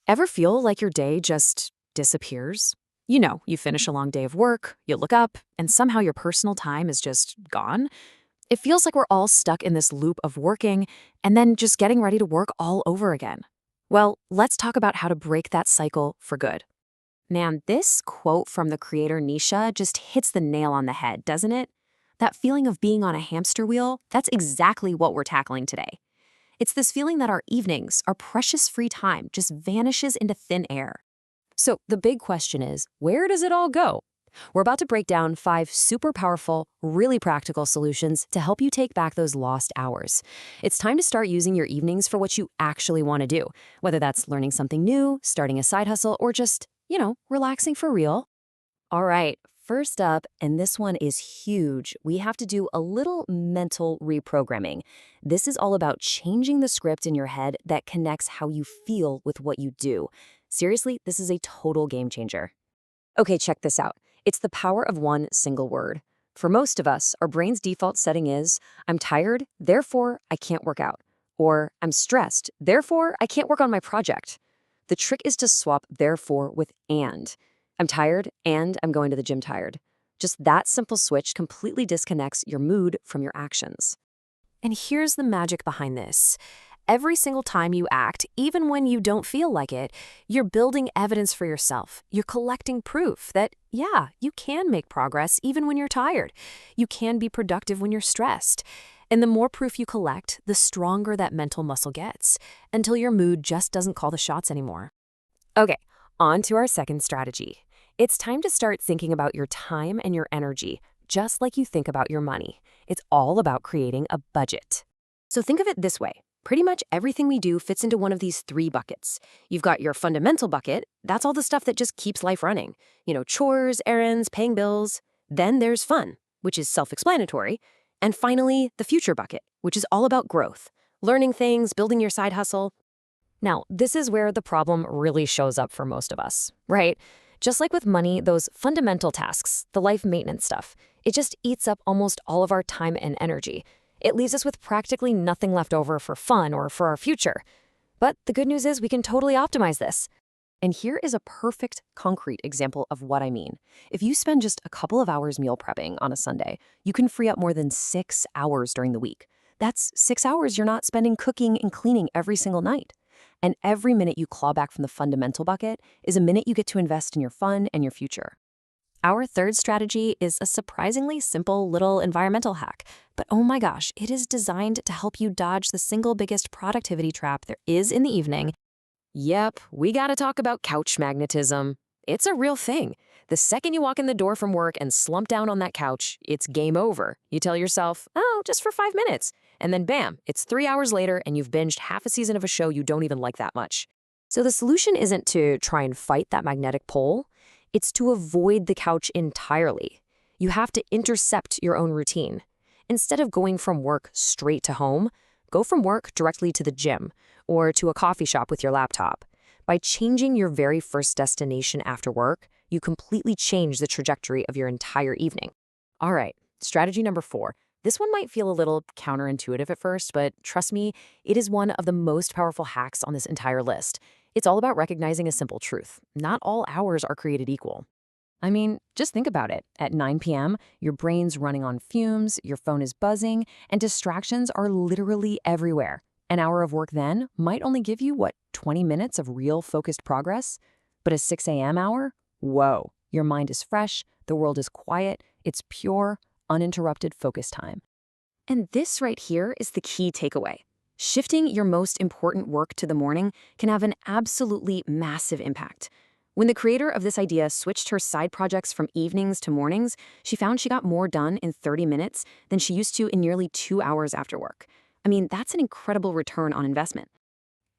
Ever feel like your day just disappears? You finish a long day of work, you look up, and somehow your personal time is just gone. It feels like we're all stuck in this loop of working and then just getting ready to work all over again. Well, let's talk about how to break that cycle for good. Man, this quote from the creator Nisha just hits the nail on the head, doesn't it? That feeling of being on a hamster wheel, that's exactly what we're tackling today. It's this feeling that our evenings, our precious free time, just vanishes into thin air. So the big question is, where does it all go? We're about to break down 5 super powerful, really practical solutions to help you take back those lost hours. It's time to start using your evenings for what you actually want to do, whether that's learning something new, starting a side hustle, or just, relaxing for real. All right, first up, and this one is huge, we have to do a little mental reprogramming. This is all about changing the script in your head that connects how you feel with what you do. Seriously, this is a total game changer. Okay, check this out. It's the power of one single word. For most of us, our brain's default setting is, I'm tired, therefore I can't work out. Or, I'm stressed, therefore I can't work on my project. The trick is to swap therefore with and. I'm tired and I'm going to the gym tired. Just that simple switch completely disconnects your mood from your actions. And here's the magic behind this. Every single time you act, even when you don't feel like it, you're building evidence for yourself. You're collecting proof that, yeah, you can make progress even when you're tired. You can be productive when you're stressed. And the more proof you collect, the stronger that mental muscle gets, until your mood just doesn't call the shots anymore. Okay, on to our second strategy. It's time to start thinking about your time and your energy, just like you think about your money. It's all about creating a budget. So think of it this way. Pretty much everything we do fits into one of these 3 buckets. You've got your fundamental bucket. That's all the stuff that just keeps life running. Chores, errands, paying bills. Then there's fun, which is self-explanatory. And finally, the future bucket, which is all about growth. Learning things, building your side hustle. Now, this is where the problem really shows up for most of us, right? Just like with money, those fundamental tasks, the life maintenance stuff, it just eats up almost all of our time and energy. It leaves us with practically nothing left over for fun or for our future. But the good news is we can totally optimize this. And here is a perfect, concrete example of what I mean. If you spend just a couple of hours meal prepping on a Sunday, you can free up more than 6 hours during the week. That's 6 hours you're not spending cooking and cleaning every single night. And every minute you claw back from the fundamental bucket is a minute you get to invest in your fun and your future. Our third strategy is a surprisingly simple little environmental hack, but oh my gosh, it is designed to help you dodge the single biggest productivity trap there is in the evening. Yep, we gotta talk about couch magnetism. It's a real thing. The second you walk in the door from work and slump down on that couch, it's game over. You tell yourself, oh, just for 5 minutes. And then bam, it's 3 hours later and you've binged half a season of a show you don't even like that much. So the solution isn't to try and fight that magnetic pole. It's to avoid the couch entirely. You have to intercept your own routine. Instead of going from work straight to home, go from work directly to the gym or to a coffee shop with your laptop. By changing your very first destination after work, you completely change the trajectory of your entire evening. All right, strategy number 4. This one might feel a little counterintuitive at first, but trust me, it is one of the most powerful hacks on this entire list. It's all about recognizing a simple truth. Not all hours are created equal. I mean, just think about it. At 9 p.m., your brain's running on fumes, your phone is buzzing, and distractions are literally everywhere. An hour of work then might only give you, 20 minutes of real focused progress? But a 6 a.m. hour? Whoa, your mind is fresh, the world is quiet, it's pure, uninterrupted focus time. And this right here is the key takeaway. Shifting your most important work to the morning can have an absolutely massive impact. When the creator of this idea switched her side projects from evenings to mornings, she found she got more done in 30 minutes than she used to in nearly 2 hours after work. I mean, that's an incredible return on investment.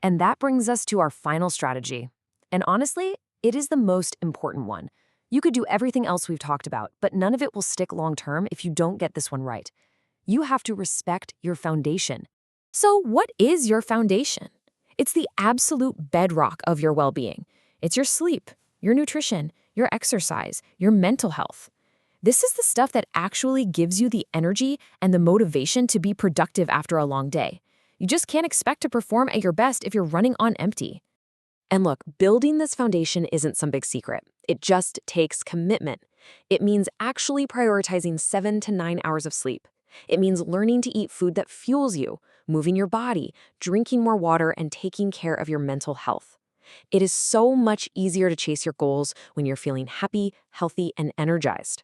And that brings us to our final strategy. And honestly, it is the most important one. You could do everything else we've talked about, but none of it will stick long-term if you don't get this one right. You have to respect your foundation. So what is your foundation? It's the absolute bedrock of your well-being. It's your sleep, your nutrition, your exercise, your mental health. This is the stuff that actually gives you the energy and the motivation to be productive after a long day. You just can't expect to perform at your best if you're running on empty. And look, building this foundation isn't some big secret. It just takes commitment. It means actually prioritizing 7 to 9 hours of sleep. It means learning to eat food that fuels you, moving your body, drinking more water, and taking care of your mental health. It is so much easier to chase your goals when you're feeling happy, healthy, and energized.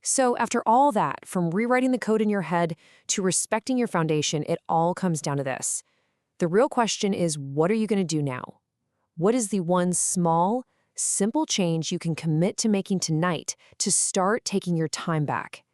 So, after all that, from rewriting the code in your head to respecting your foundation, it all comes down to this. The real question is, what are you going to do now? What is the one small, simple change you can commit to making tonight to start taking your time back?